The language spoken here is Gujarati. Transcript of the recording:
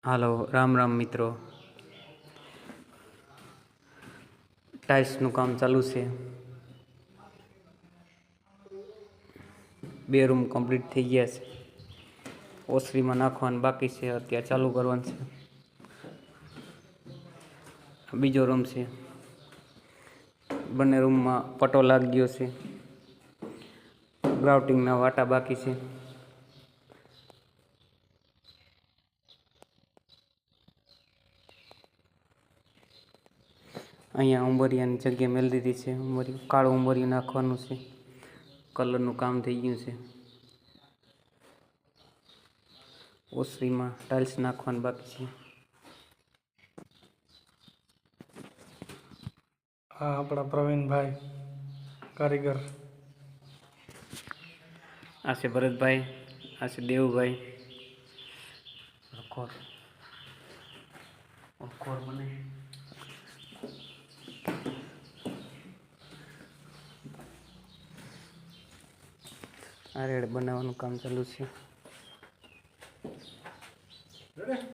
હાલો રામ રામ મિત્રો। ટાઇલ્સનું કામ ચાલુ છે। 2 રૂમ કમ્પ્લીટ થઈ ગયા છે। ઓસરીમાં નાખવાનું બાકી છે, અત્યારે ચાલુ કરવાનું છે। બીજો રૂમ છે, બંને રૂમમાં પટો લાગી ગયો છે। ગ્રાઉટિંગના વાટા બાકી છે। અહીંયા ઉંબરિયાની જગ્યા મેળ દીધી છે। ઉંબરિયું કાળું ઉંબરિયું નાખવાનું છે। કલરનું કામ થઈ ગયું છે। ઓસરીમાં ટાઇલ્સ નાખવાનું બાકી છે। આ આપણા પ્રવીણભાઈ કારીગર। આ છે ભરતભાઈ, આ છે દેવુભાઈ। ખોર બને આ રેડ બનાવવાનું કામ ચાલુ છે।